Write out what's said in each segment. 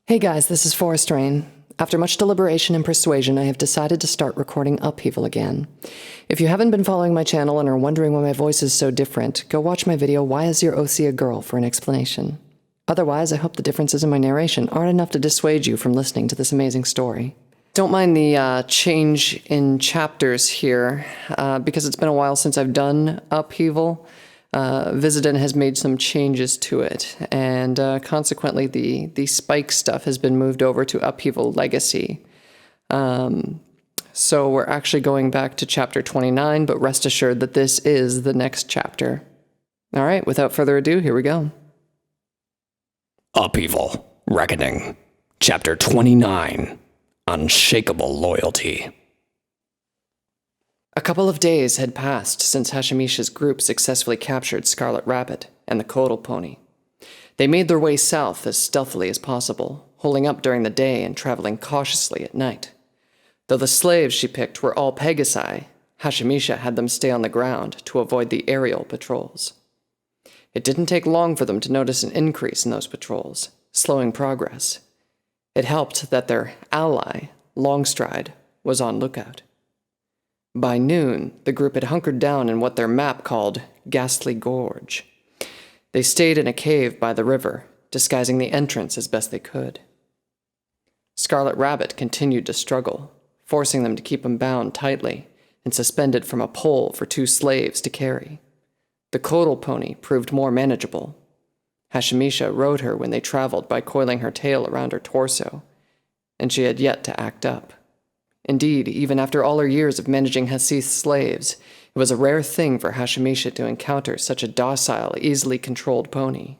Hey guys, this is Forest Rain. After much deliberation and persuasion, I have decided to start recording Upheaval again. If you haven't been following my channel and are wondering why my voice is so different, go watch my video, Why Is Your OC a Girl, for an explanation. Otherwise, I hope the differences in my narration aren't enough to dissuade you from listening to this amazing story. Don't mind the change in chapters here, because it's been a while since I've done Upheaval. Visiden has made some changes to it, and consequently the spike stuff has been moved over to Upheaval Legacy. So we're actually going back to chapter 29, but rest assured that this is the next chapter. All right, without further ado, here we go. Upheaval, Reckoning, Chapter 29, Unshakable Loyalty. A couple of days had passed since Hashimisha's group successfully captured Scarlet Rabbit and the Kodal Pony. They made their way south as stealthily as possible, holding up during the day and traveling cautiously at night. Though the slaves she picked were all Pegasi, Hashimisha had them stay on the ground to avoid the aerial patrols. It didn't take long for them to notice an increase in those patrols, slowing progress. It helped that their ally, Longstride, was on lookout. By noon, the group had hunkered down in what their map called Ghastly Gorge. They stayed in a cave by the river, disguising the entrance as best they could. Scarlet Rabbit continued to struggle, forcing them to keep him bound tightly and suspended from a pole for two slaves to carry. The Kodal Pony proved more manageable. Hashimisha rode her when they traveled by coiling her tail around her torso, and she had yet to act up. Indeed, even after all her years of managing Hasith's slaves, it was a rare thing for Hashimisha to encounter such a docile, easily controlled pony.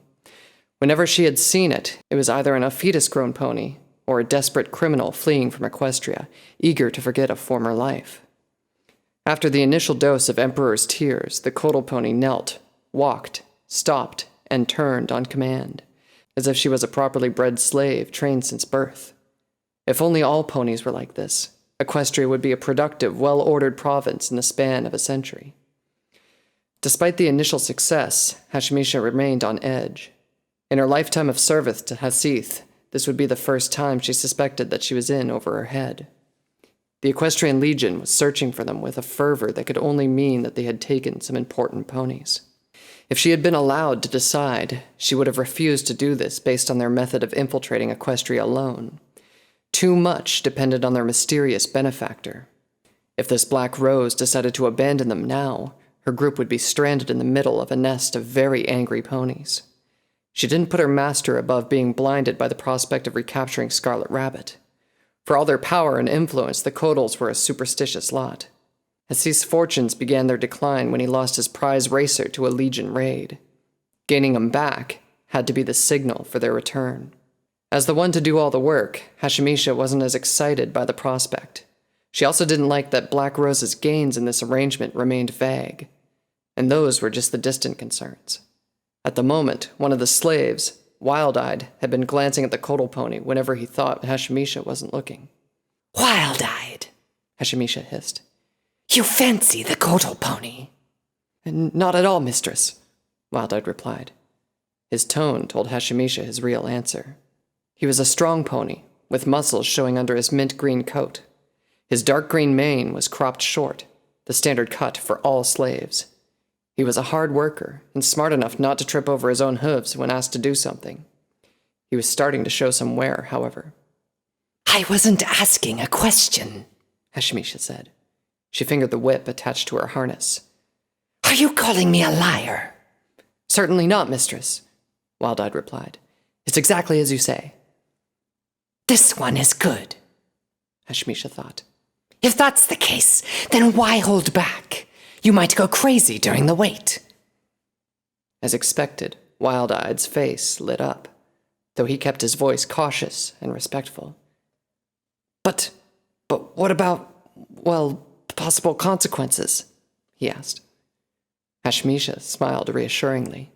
Whenever she had seen it, it was either an fetus-grown pony or a desperate criminal fleeing from Equestria, eager to forget a former life. After the initial dose of Emperor's Tears, the Kodal Pony knelt, walked, stopped, and turned on command, as if she was a properly bred slave trained since birth. If only all ponies were like this, Equestria would be a productive, well-ordered province in the span of a century. Despite the initial success, Hashimisha remained on edge. In her lifetime of service to Hasith, this would be the first time she suspected that she was in over her head. The Equestrian Legion was searching for them with a fervor that could only mean that they had taken some important ponies. If she had been allowed to decide, she would have refused to do this based on their method of infiltrating Equestria alone. Too much depended on their mysterious benefactor. If this Black Rose decided to abandon them now, her group would be stranded in the middle of a nest of very angry ponies. She didn't put her master above being blinded by the prospect of recapturing Scarlet Rabbit. For all their power and influence, the Kodals were a superstitious lot. Hasith's fortunes began their decline when he lost his prize racer to a Legion raid. Gaining him back had to be the signal for their return. As the one to do all the work, Hashimisha wasn't as excited by the prospect. She also didn't like that Black Rose's gains in this arrangement remained vague, and those were just the distant concerns. At the moment, one of the slaves, Wild-Eyed, had been glancing at the Kodal Pony whenever he thought Hashimisha wasn't looking. "Wild-Eyed," Hashimisha hissed. "You fancy the Kodal Pony?" "Not at all, mistress," Wild-Eyed replied. His tone told Hashimisha his real answer. He was a strong pony, with muscles showing under his mint-green coat. His dark green mane was cropped short, the standard cut for all slaves. He was a hard worker, and smart enough not to trip over his own hooves when asked to do something. He was starting to show some wear, however. "I wasn't asking a question," Hashimisha said. She fingered the whip attached to her harness. "Are you calling me a liar?" "Certainly not, mistress," Wild-Eyed replied. "It's exactly as you say." "This one is good," Hashimisha thought. "If that's the case, then why hold back? You might go crazy during the wait." As expected, Wild-Eyed's face lit up, though he kept his voice cautious and respectful. But what about, possible consequences?" he asked. Hashimisha smiled reassuringly.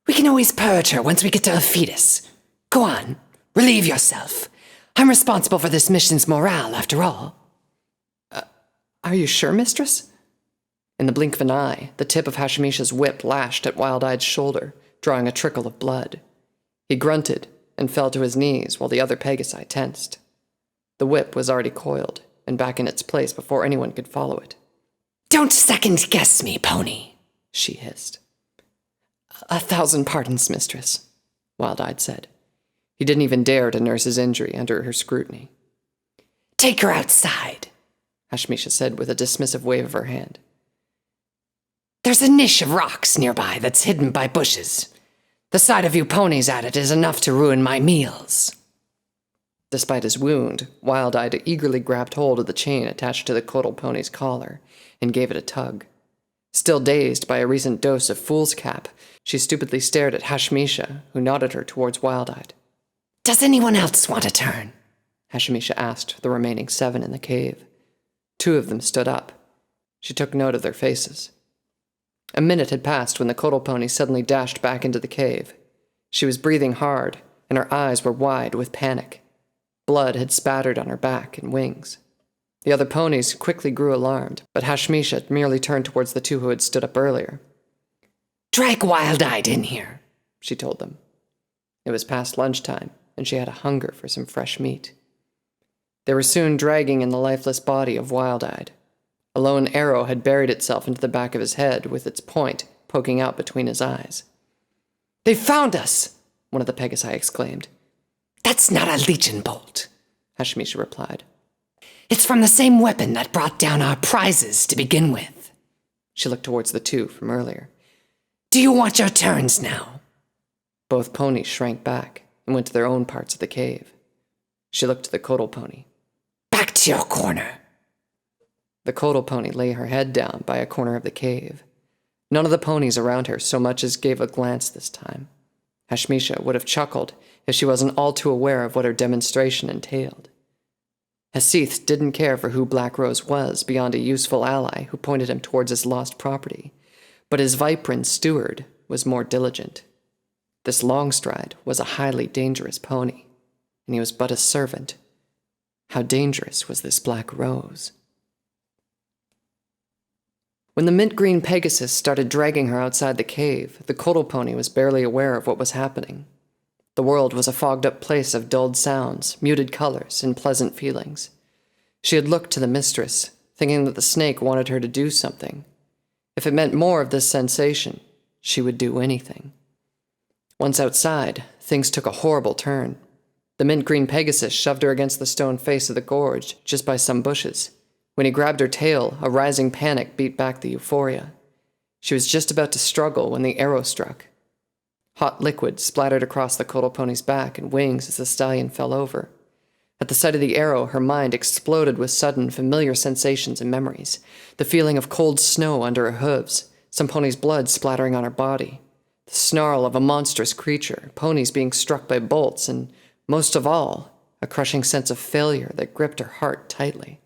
"We can always purge her once we get to Upheaval. Go on, relieve yourself. I'm responsible for this mission's morale, after all." Are you sure, mistress?" In the blink of an eye, the tip of Hashimisha's whip lashed at Wild-Eyed's shoulder, drawing a trickle of blood. He grunted and fell to his knees while the other Pegasi tensed. The whip was already coiled and back in its place before anyone could follow it. Don't second-guess me, pony, she hissed. 1,000 pardons, mistress, Wild-Eyed said. He didn't even dare to nurse his injury under her scrutiny. Take her outside, Hashmisha said with a dismissive wave of her hand. There's a niche of rocks nearby that's hidden by bushes. The sight of you ponies at it is enough to ruin my meals. Despite his wound, Wild-Eyed eagerly grabbed hold of the chain attached to the Kodal pony's collar and gave it a tug. Still dazed by a recent dose of fool's cap, she stupidly stared at Hashmisha, who nodded her towards Wild-Eyed. Does anyone else want a turn? Hashmisha asked the remaining 7 in the cave. 2 of them stood up. She took note of their faces. A minute had passed when the Kodal pony suddenly dashed back into the cave. She was breathing hard, and her eyes were wide with panic. Blood had spattered on her back and wings. The other ponies quickly grew alarmed, but Hashmisha merely turned towards the 2 who had stood up earlier. Drag Wild-Eyed in here, she told them. It was past lunchtime, and she had a hunger for some fresh meat. They were soon dragging in the lifeless body of Wild-Eyed. A lone arrow had buried itself into the back of his head, with its point poking out between his eyes. They found us, one of the Pegasi exclaimed. That's not a legion bolt, Hashmisha replied. It's from the same weapon that brought down our prizes to begin with. She looked towards the 2 from earlier. Do you want your turns now? Both ponies shrank back and went to their own parts of the cave. She looked to the Kodal pony. Back to your corner. The Kodal pony lay her head down by a corner of the cave. None of the ponies around her so much as gave a glance this time. Hashmisha would have chuckled if she wasn't all too aware of what her demonstration entailed. Hasith didn't care for who Black Rose was beyond a useful ally who pointed him towards his lost property, but his Viprin steward was more diligent. This Longstride was a highly dangerous pony, and he was but a servant. How dangerous was this Black Rose? When the mint-green Pegasus started dragging her outside the cave, the Kodal pony was barely aware of what was happening. The world was a fogged-up place of dulled sounds, muted colors, and pleasant feelings. She had looked to the mistress, thinking that the snake wanted her to do something. If it meant more of this sensation, she would do anything. Once outside, things took a horrible turn. The mint-green Pegasus shoved her against the stone face of the gorge, just by some bushes. When he grabbed her tail, a rising panic beat back the euphoria. She was just about to struggle when the arrow struck. Hot liquid splattered across the Kodal pony's back and wings as the stallion fell over. At the sight of the arrow, her mind exploded with sudden, familiar sensations and memories. The feeling of cold snow under her hooves, some pony's blood splattering on her body, the snarl of a monstrous creature, ponies being struck by bolts, and, most of all, a crushing sense of failure that gripped her heart tightly.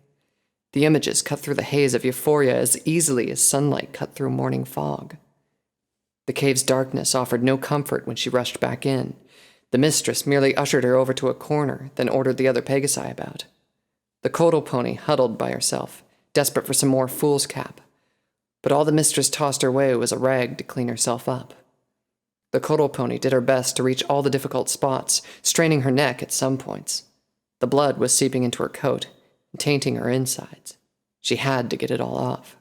The images cut through the haze of euphoria as easily as sunlight cut through morning fog. The cave's darkness offered no comfort when she rushed back in. The mistress merely ushered her over to a corner, then ordered the other Pegasi about. The Kodal pony huddled by herself, desperate for some more fool's cap. But all the mistress tossed her way was a rag to clean herself up. The Kodal pony did her best to reach all the difficult spots, straining her neck at some points. The blood was seeping into her coat, tainting her insides. She had to get it all off.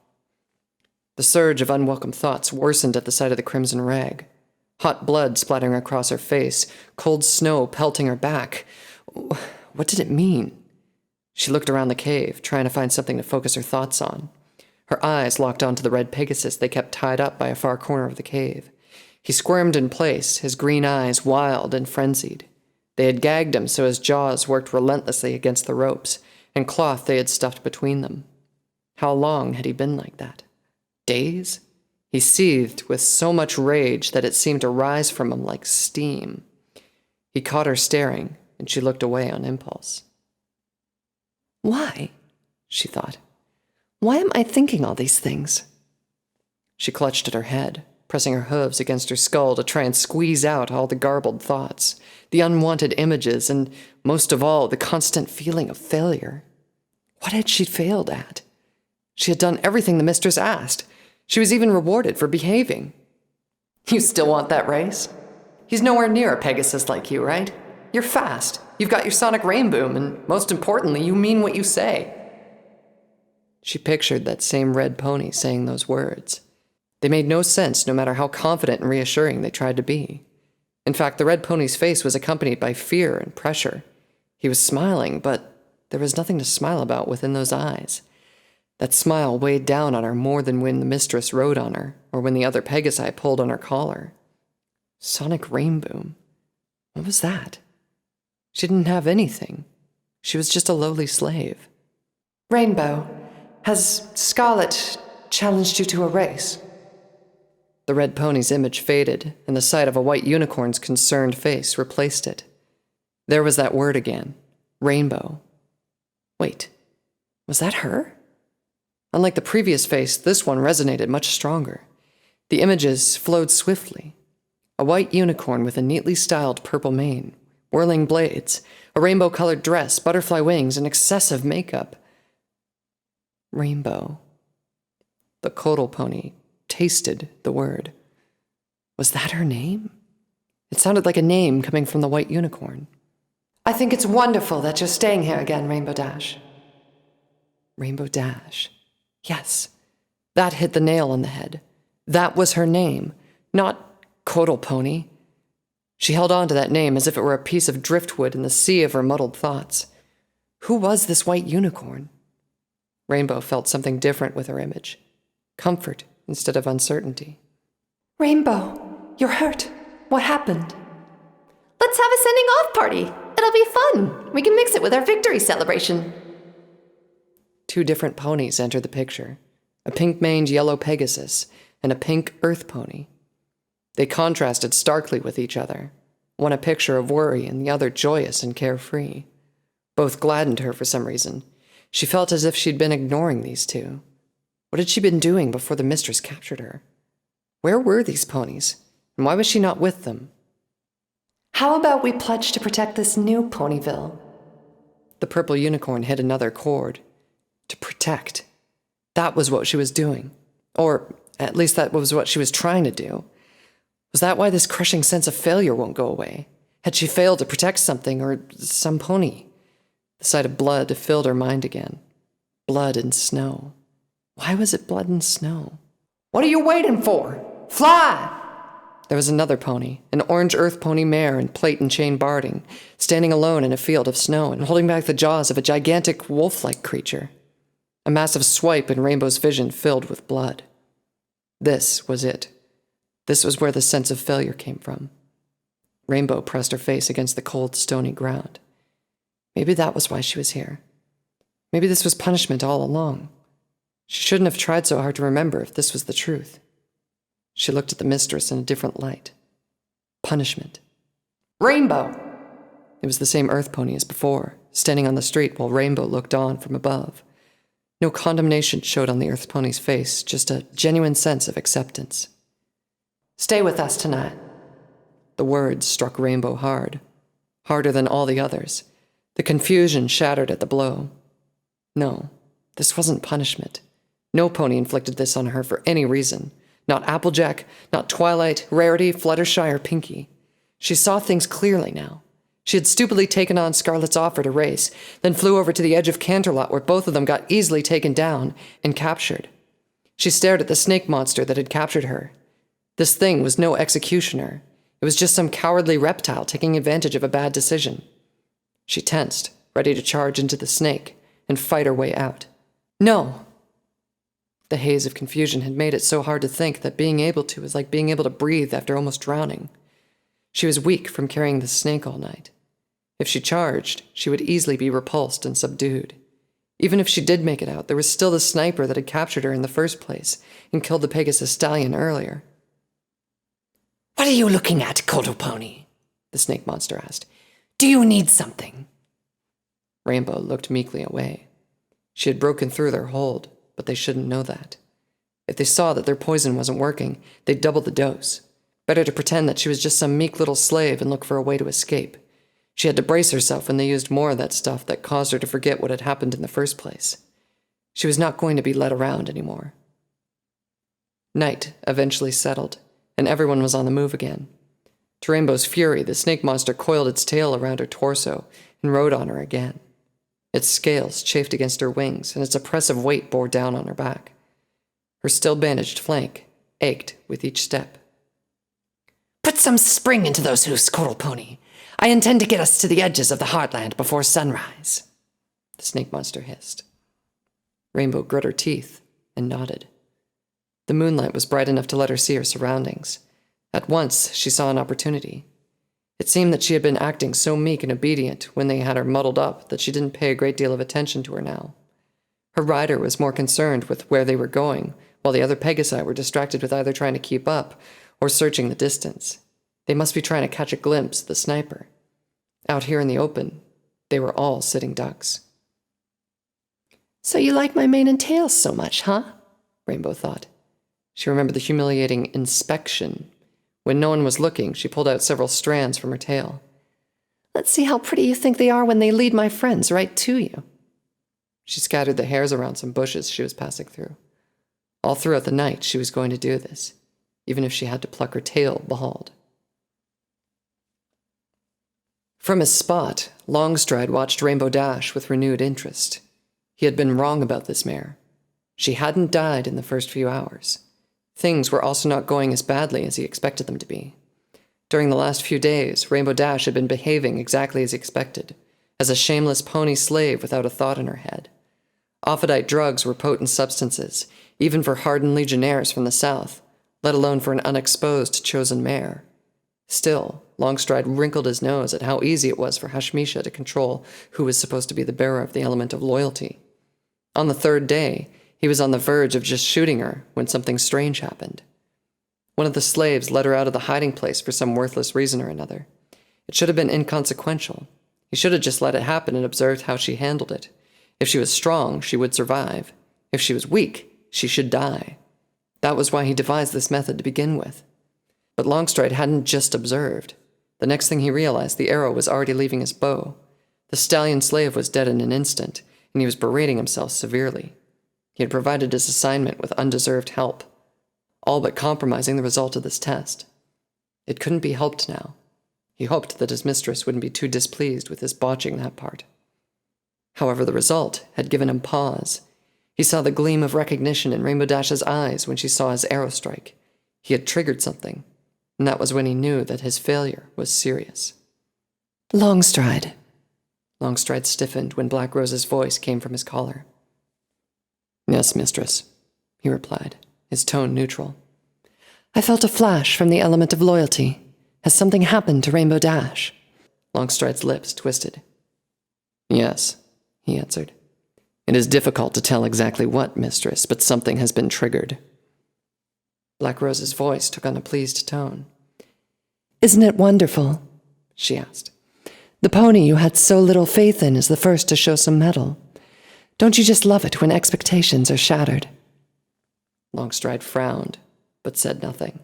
The surge of unwelcome thoughts worsened at the sight of the crimson rag. Hot blood splattering across her face, cold snow pelting her back. What did it mean? She looked around the cave, trying to find something to focus her thoughts on. Her eyes locked onto the red Pegasus they kept tied up by a far corner of the cave. He squirmed in place, his green eyes wild and frenzied. They had gagged him so his jaws worked relentlessly against the ropes, and cloth they had stuffed between them. How long had he been like that? Days? He seethed with so much rage that it seemed to rise from him like steam. He caught her staring, and she looked away on impulse. Why? She thought. Why am I thinking all these things? She clutched at her head, pressing her hooves against her skull to try and squeeze out all the garbled thoughts, the unwanted images, and, most of all, the constant feeling of failure. What had she failed at? She had done everything the mistress asked. She was even rewarded for behaving. You still want that race? He's nowhere near a Pegasus like you, right? You're fast. You've got your sonic rain boom, and most importantly, you mean what you say. She pictured that same red pony saying those words. They made no sense no matter how confident and reassuring they tried to be. In fact, the red pony's face was accompanied by fear and pressure. He was smiling, but there was nothing to smile about within those eyes. That smile weighed down on her more than when the mistress rode on her, or when the other Pegasi pulled on her collar. Sonic Rainboom. What was that? She didn't have anything. She was just a lowly slave. Rainbow, has Scarlet challenged you to a race? The red pony's image faded, and the sight of a white unicorn's concerned face replaced it. There was that word again. Rainbow. Wait, was that her? Unlike the previous face, this one resonated much stronger. The images flowed swiftly. A white unicorn with a neatly styled purple mane, whirling blades, a rainbow-colored dress, butterfly wings, and excessive makeup. Rainbow. The Kodal pony tasted the word. Was that her name? It sounded like a name coming from the white unicorn. I think it's wonderful that you're staying here again, Rainbow Dash. Rainbow Dash. Yes, that hit the nail on the head. That was her name, not Kodal pony. She held on to that name as if it were a piece of driftwood in the sea of her muddled thoughts. Who was this white unicorn? Rainbow felt something different with her image. Comfort instead of uncertainty. Rainbow, you're hurt. What happened? Let's have a sending off party. It'll be fun. We can mix it with our victory celebration. Two different ponies entered the picture. A pink-maned yellow Pegasus and a pink earth pony. They contrasted starkly with each other, one a picture of worry and the other joyous and carefree. Both gladdened her for some reason. She felt as if she'd been ignoring these two. What had she been doing before the mistress captured her? Where were these ponies, and why was she not with them? How about we pledge to protect this new Ponyville? The purple unicorn hit another chord. To protect. That was what she was doing. Or, at least that was what she was trying to do. Was that why this crushing sense of failure won't go away? Had she failed to protect something or some pony? The sight of blood filled her mind again. Blood and snow. Why was it blood and snow? What are you waiting for? Fly! There was another pony, an orange earth pony mare in plate and chain barding, standing alone in a field of snow and holding back the jaws of a gigantic wolf-like creature. A massive swipe in Rainbow's vision filled with blood. This was it. This was where the sense of failure came from. Rainbow pressed her face against the cold, stony ground. Maybe that was why she was here. Maybe this was punishment all along. She shouldn't have tried so hard to remember if this was the truth. She looked at the mistress in a different light. Punishment. Rainbow! It was the same earth pony as before, standing on the street while Rainbow looked on from above. No condemnation showed on the earth pony's face, just a genuine sense of acceptance. Stay with us tonight. The words struck Rainbow hard. Harder than all the others. The confusion shattered at the blow. No, this wasn't punishment. No pony inflicted this on her for any reason. Not Applejack, not Twilight, Rarity, Fluttershy, or Pinkie. She saw things clearly now. She had stupidly taken on Scarlet's offer to race, then flew over to the edge of Canterlot where both of them got easily taken down and captured. She stared at the snake monster that had captured her. This thing was no executioner. It was just some cowardly reptile taking advantage of a bad decision. She tensed, ready to charge into the snake and fight her way out. No! The haze of confusion had made it so hard to think that being able to was like being able to breathe after almost drowning. She was weak from carrying the snake all night. If she charged, she would easily be repulsed and subdued. Even if she did make it out, there was still the sniper that had captured her in the first place and killed the Pegasus stallion earlier. What are you looking at, Kodal pony? The snake monster asked. Do you need something? Rainbow looked meekly away. She had broken through their hold, but they shouldn't know that. If they saw that their poison wasn't working, they'd double the dose. Better to pretend that she was just some meek little slave and look for a way to escape. She had to brace herself when they used more of that stuff that caused her to forget what had happened in the first place. She was not going to be led around anymore. Night eventually settled, and everyone was on the move again. To Rainbow's fury, the snake monster coiled its tail around her torso and rode on her again. Its scales chafed against her wings, and its oppressive weight bore down on her back. Her still bandaged flank ached with each step. Put some spring into those hoofs, Coral Pony. I intend to get us to the edges of the heartland before sunrise, the snake monster hissed. Rainbow grit her teeth and nodded. The moonlight was bright enough to let her see her surroundings. At once, she saw an opportunity. It seemed that she had been acting so meek and obedient when they had her muddled up that she didn't pay a great deal of attention to her now. Her rider was more concerned with where they were going, while the other Pegasi were distracted with either trying to keep up or searching the distance. They must be trying to catch a glimpse of the sniper. Out here in the open, they were all sitting ducks. So you like my mane and tail so much, huh? Rainbow thought. She remembered the humiliating inspection. When no one was looking, she pulled out several strands from her tail. Let's see how pretty you think they are when they lead my friends right to you. She scattered the hairs around some bushes she was passing through. All throughout the night, she was going to do this, even if she had to pluck her tail bald. From his spot, Longstride watched Rainbow Dash with renewed interest. He had been wrong about this mare. She hadn't died in the first few hours. Things were also not going as badly as he expected them to be. During the last few days, Rainbow Dash had been behaving exactly as he expected, as a shameless pony slave without a thought in her head. Ophidite drugs were potent substances, even for hardened legionnaires from the south, let alone for an unexposed chosen mare. Still, Longstride wrinkled his nose at how easy it was for Hashmisha to control who was supposed to be the bearer of the element of loyalty. On the third day, he was on the verge of just shooting her when something strange happened. One of the slaves led her out of the hiding place for some worthless reason or another. It should have been inconsequential. He should have just let it happen and observed how she handled it. If she was strong, she would survive. If she was weak, she should die. That was why he devised this method to begin with. But Longstride hadn't just observed. The next thing he realized, the arrow was already leaving his bow. The stallion slave was dead in an instant, and he was berating himself severely. He had provided his assignment with undeserved help, all but compromising the result of this test. It couldn't be helped now. He hoped that his mistress wouldn't be too displeased with his botching that part. However, the result had given him pause. He saw the gleam of recognition in Rainbow Dash's eyes when she saw his arrow strike. He had triggered something, and that was when he knew that his failure was serious. Longstride. Longstride stiffened when Black Rose's voice came from his collar. Yes, mistress, he replied, his tone neutral. I felt a flash from the element of loyalty. Has something happened to Rainbow Dash? Longstride's lips twisted. Yes, he answered. It is difficult to tell exactly what, mistress, but something has been triggered. Black Rose's voice took on a pleased tone. Isn't it wonderful? She asked. The pony you had so little faith in is the first to show some mettle. Don't you just love it when expectations are shattered? Longstride frowned, but said nothing.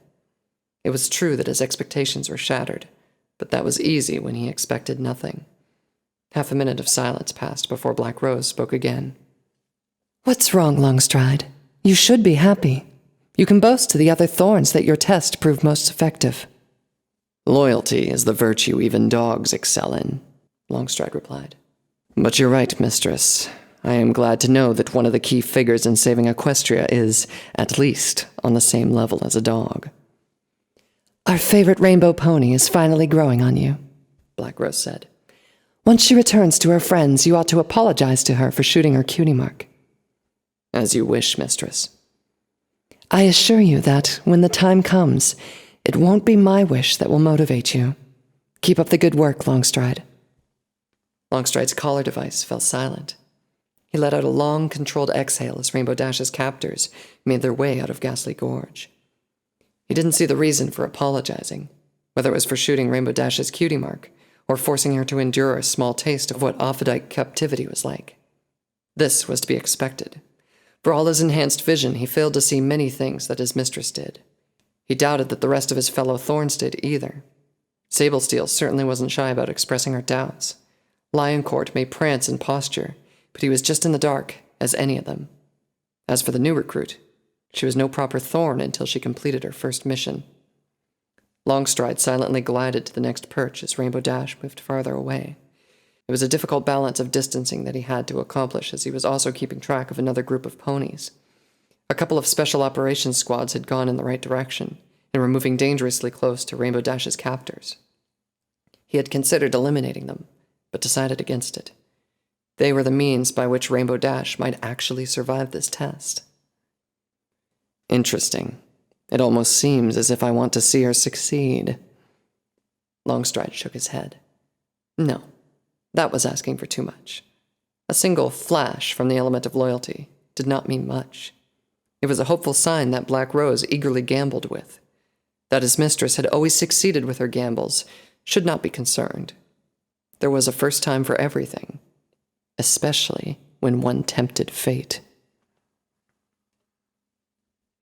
It was true that his expectations were shattered, but that was easy when he expected nothing. Half a minute of silence passed before Black Rose spoke again. What's wrong, Longstride? You should be happy. You can boast to the other thorns that your test proved most effective. Loyalty is the virtue even dogs excel in, Longstride replied. But you're right, mistress. I am glad to know that one of the key figures in saving Equestria is, at least, on the same level as a dog. Our favorite rainbow pony is finally growing on you, Black Rose said. Once she returns to her friends, you ought to apologize to her for shooting her cutie mark. As you wish, mistress. I assure you that, when the time comes, it won't be my wish that will motivate you. Keep up the good work, Longstride. Longstride's collar device fell silent. He let out a long, controlled exhale as Rainbow Dash's captors made their way out of Ghastly Gorge. He didn't see the reason for apologizing, whether it was for shooting Rainbow Dash's cutie mark or forcing her to endure a small taste of what Ophidite captivity was like. This was to be expected. For all his enhanced vision, he failed to see many things that his mistress did. He doubted that the rest of his fellow Thorns did either. Sablesteel certainly wasn't shy about expressing her doubts. Lioncourt may prance in posture, but he was just in the dark as any of them. As for the new recruit, she was no proper Thorn until she completed her first mission. Longstride silently glided to the next perch as Rainbow Dash moved farther away. It was a difficult balance of distancing that he had to accomplish, as he was also keeping track of another group of ponies. A couple of special operations squads had gone in the right direction and were moving dangerously close to Rainbow Dash's captors. He had considered eliminating them, but decided against it. They were the means by which Rainbow Dash might actually survive this test. Interesting. It almost seems as if I want to see her succeed. Longstride shook his head. No, that was asking for too much. A single flash from the element of loyalty did not mean much. It was a hopeful sign that Black Rose eagerly gambled with. That his mistress had always succeeded with her gambles should not be concerned. There was a first time for everything, especially when one tempted fate.